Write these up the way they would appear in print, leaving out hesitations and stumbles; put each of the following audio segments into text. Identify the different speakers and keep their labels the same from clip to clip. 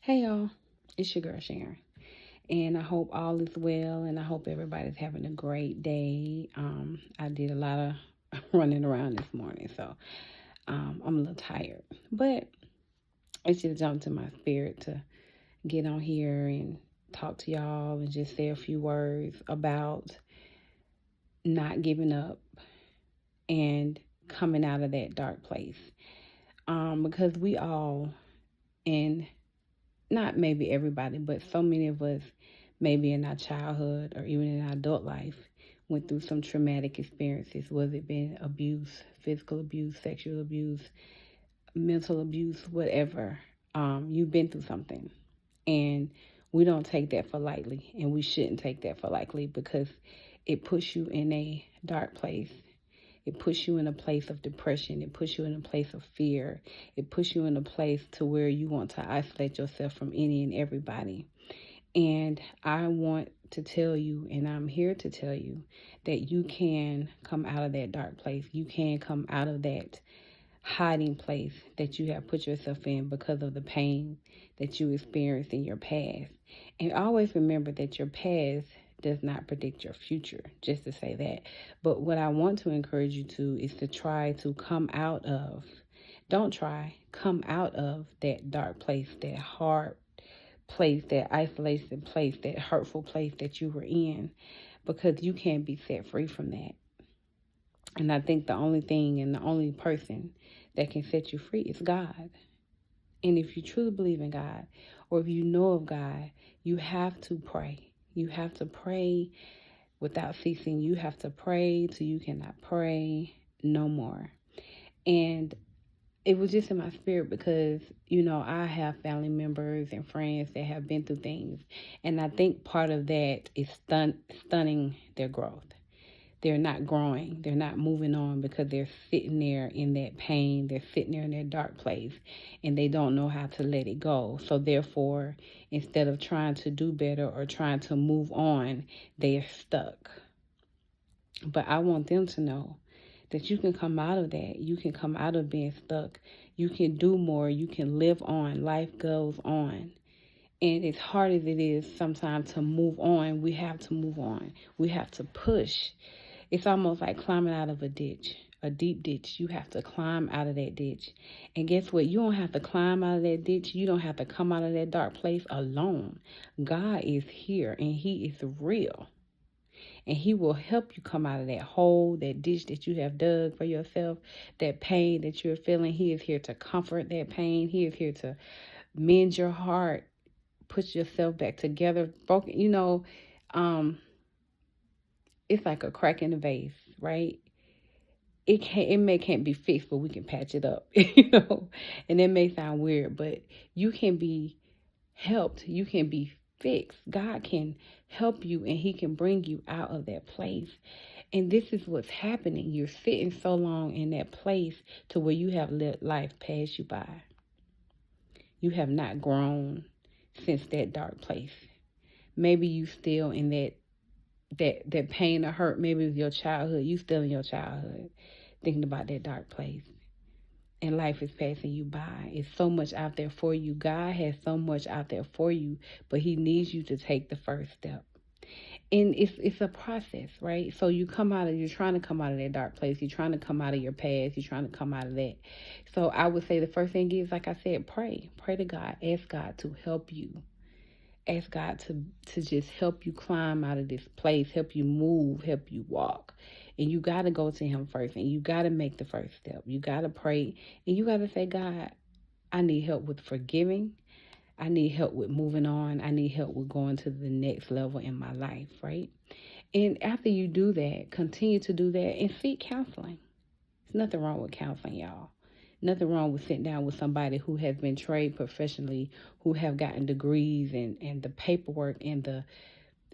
Speaker 1: Hey y'all, it's your girl Sharon, and I hope all is well, and I hope everybody's having a great day. I did a lot of running around this morning, so I'm a little tired, but it's just jumped in my spirit to get on here and talk to y'all and just say a few words about not giving up and coming out of that dark place. Because we all, and not maybe everybody, but so many of us, maybe in our childhood or even in our adult life, went through some traumatic experiences, whether it been abuse, physical abuse, sexual abuse, mental abuse, whatever. You've been through something. And we don't take that for lightly, and we shouldn't take that for lightly because it puts you in a dark place. It puts you in a place of depression. It puts you in a place of fear. It puts you in a place to where you want to isolate yourself from any and everybody. And I want to tell you, and I'm here to tell you, that you can come out of that dark place. You can come out of that hiding place that you have put yourself in because of the pain that you experienced in your past. And always remember that your past does not predict your future, just to say that. But what I want to encourage you to is to try to come out of, don't try, come out of that dark place, that hard place, that isolation place, that hurtful place that you were in, because you can't be set free from that. And I think the only thing and the only person that can set you free is God. And if you truly believe in God, or if you know of God, you have to pray. You have to pray without ceasing. You have to pray till you cannot pray no more. And it was just in my spirit because, I have family members and friends that have been through things. And I think part of that is stunning their growth. They're not growing. They're not moving on because they're sitting there in that pain. They're sitting there in that dark place and they don't know how to let it go. So therefore, instead of trying to do better or trying to move on, they're stuck. But I want them to know that you can come out of that. You can come out of being stuck. You can do more. You can live on. Life goes on. And as hard as it is sometimes to move on, we have to move on. We have to push. It's almost like climbing out of a ditch, a deep ditch. You have to climb out of that ditch. And guess what? You don't have to climb out of that ditch. You don't have to come out of that dark place alone. God is here and He is real. And He will help you come out of that hole, that ditch that you have dug for yourself, that pain that you're feeling. He is here to comfort that pain. He is here to mend your heart, put yourself back together. Broken, it's like a crack in the vase, right? It can't be fixed, but we can patch it up, And it may sound weird, but you can be helped. You can be fixed. God can help you and He can bring you out of that place. And this is what's happening. You're sitting so long in that place to where you have let life pass you by. You have not grown since that dark place. Maybe you still in that pain or hurt. Maybe it was your childhood. You still in your childhood thinking about that dark place. And life is passing you by. It's so much out there for you. God has so much out there for you, but He needs you to take the first step. And it's a process, right? So you're trying to come out of that dark place. You're trying to come out of your past. You're trying to come out of that. So I would say the first thing is, like I said, pray. Pray to God. Ask God to help you. Ask God to just help you climb out of this place, help you move, help you walk. And you got to go to Him first, and you got to make the first step. You got to pray, and you got to say, God, I need help with forgiving. I need help with moving on. I need help with going to the next level in my life, right? And after you do that, continue to do that and seek counseling. There's nothing wrong with counseling, y'all. Nothing wrong with sitting down with somebody who has been trained professionally, who have gotten degrees and the paperwork and the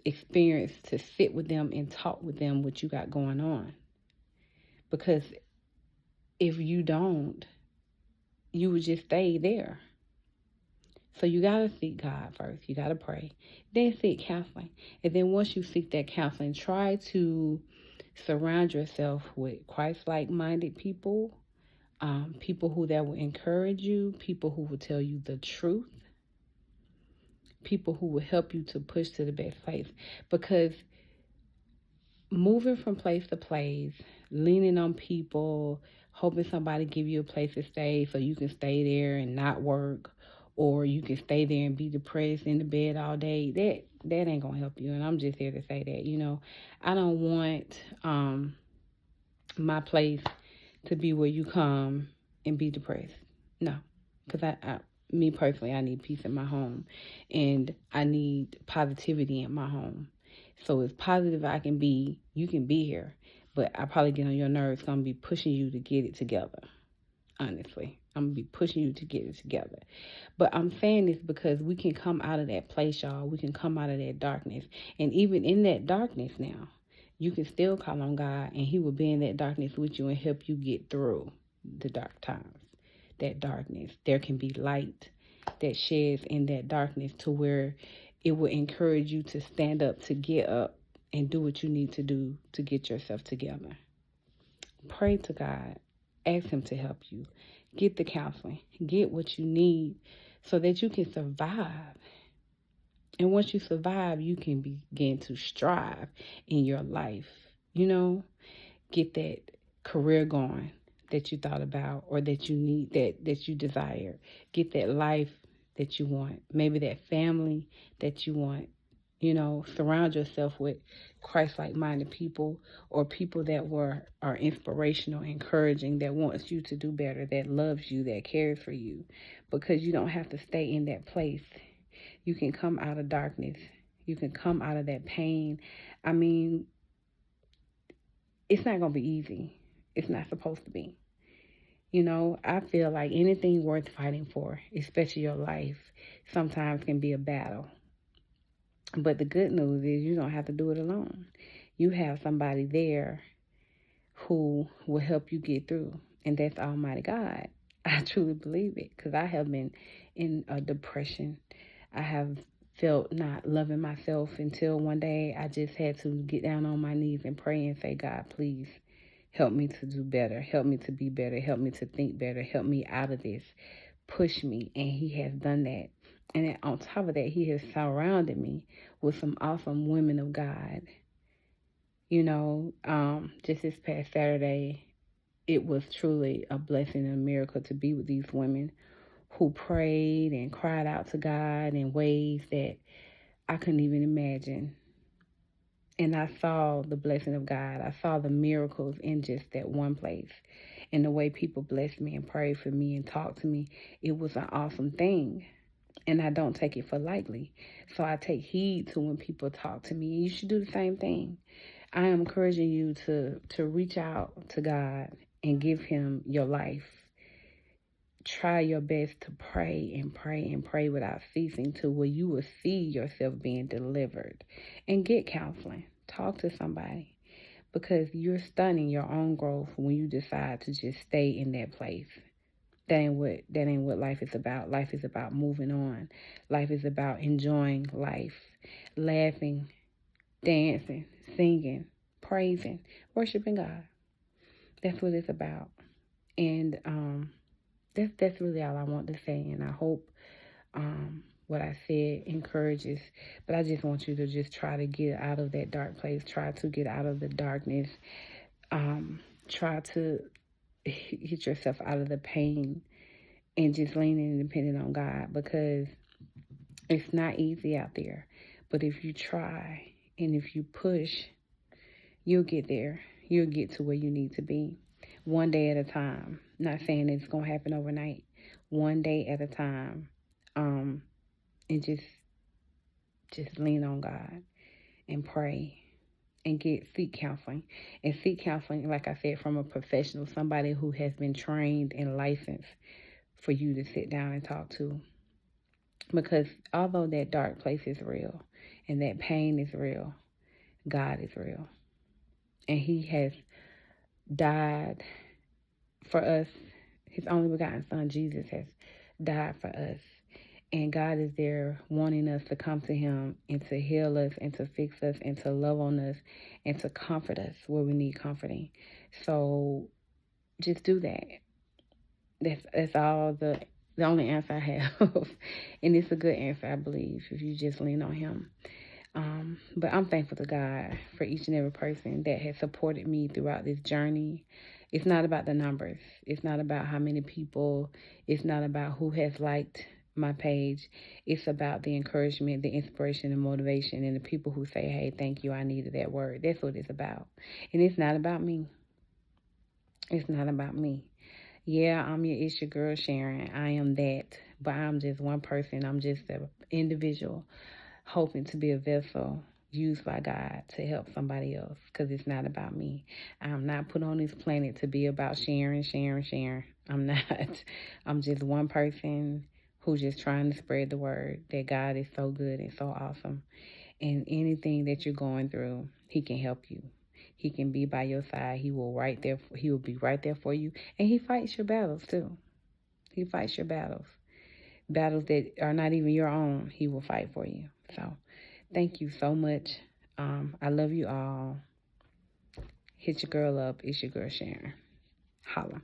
Speaker 1: experience to sit with them and talk with them what you got going on. Because if you don't, you would just stay there. So you got to seek God first. You got to pray. Then seek counseling. And then once you seek that counseling, try to surround yourself with Christ-like minded people. People that will encourage you, people who will tell you the truth, people who will help you to push to the best place. Because moving from place to place, leaning on people, hoping somebody give you a place to stay so you can stay there and not work, or you can stay there and be depressed in the bed all day, that ain't gonna help you. And I'm just here to say that, I don't want my place to be where you come and be depressed. No, because me personally, I need peace in my home, and I need positivity in my home. So as positive I can be, you can be here, but I probably get on your nerves. Gonna be pushing you to get it together. Honestly, I'm gonna be pushing you to get it together. But I'm saying this because we can come out of that place, y'all. We can come out of that darkness, and even in that darkness now, you can still call on God, and He will be in that darkness with you and help you get through the dark times. That darkness, there can be light that sheds in that darkness to where it will encourage you to stand up, to get up, and do what you need to do to get yourself together. Pray to God. Ask Him to help you. Get the counseling. Get what you need so that you can survive. And once you survive, you can begin to strive in your life. Get that career going that you thought about, or that you need, that you desire. Get that life that you want. Maybe that family that you want. Surround yourself with Christ-like minded people, or people that are inspirational, encouraging, that wants you to do better, that loves you, that cares for you, because you don't have to stay in that place. You can come out of darkness. You can come out of that pain. I mean, it's not going to be easy. It's not supposed to be. I feel like anything worth fighting for, especially your life, sometimes can be a battle. But the good news is you don't have to do it alone. You have somebody there who will help you get through, and that's Almighty God. I truly believe it, because I have been in a depression. I have felt not loving myself until one day I just had to get down on my knees and pray and say, God, please help me to do better. Help me to be better. Help me to think better. Help me out of this. Push me. And He has done that. And then on top of that, He has surrounded me with some awesome women of God. Just this past Saturday, it was truly a blessing and a miracle to be with these women who prayed and cried out to God in ways that I couldn't even imagine. And I saw the blessing of God. I saw the miracles in just that one place. And the way people blessed me and prayed for me and talked to me, it was an awesome thing. And I don't take it for lightly. So I take heed to when people talk to me. And you should do the same thing. I am encouraging you to reach out to God and give Him your life. Try your best to pray and pray and pray without ceasing, to where you will see yourself being delivered. And get counseling. Talk to somebody, because you're stunning your own growth when you decide to just stay in that place. That ain't what life is about. Life is about moving on. Life is about enjoying life, laughing, dancing, singing, praising, worshiping God. That's what it's about. And that's really all I want to say. And I hope what I said encourages. But I just want you to just try to get out of that dark place. Try to get out of the darkness. Try to get yourself out of the pain, and just leaning and depending on God, because it's not easy out there. But if you try and if you push, you'll get there. You'll get to where you need to be, one day at a time. Not saying it's going to happen overnight. One day at a time. And just lean on God and pray and seek counseling. And seek counseling, like I said, from a professional, somebody who has been trained and licensed for you to sit down and talk to. Because although that dark place is real and that pain is real, God is real. And He has died for us. His only begotten Son, Jesus, has died for us. And God is there wanting us to come to Him and to heal us and to fix us and to love on us and to comfort us where we need comforting. So just do that. That's all the the only answer I have. And it's a good answer, I believe, if you just lean on him. But I'm thankful to God for each and every person that has supported me throughout this journey. It's not about the numbers. It's not about how many people. It's not about who has liked my page. It's about the encouragement, the inspiration, and motivation, and the people who say, hey, thank you, I needed that word. That's what it's about. And it's not about me. It's not about me. Yeah, it's your girl Sharon. I am that. But I'm just one person. I'm just an individual hoping to be a vessel used by God to help somebody else, because it's not about me. I'm not put on this planet to be about sharing. I'm not. I'm just one person who's just trying to spread the word that God is so good and so awesome. And anything that you're going through, he can help you. He can be by your side. He will be right there for you. And he fights your battles too. He fights your battles. Battles that are not even your own, he will fight for you. So thank you so much. I love you all. Hit your girl up. It's your girl Sharon. Holla.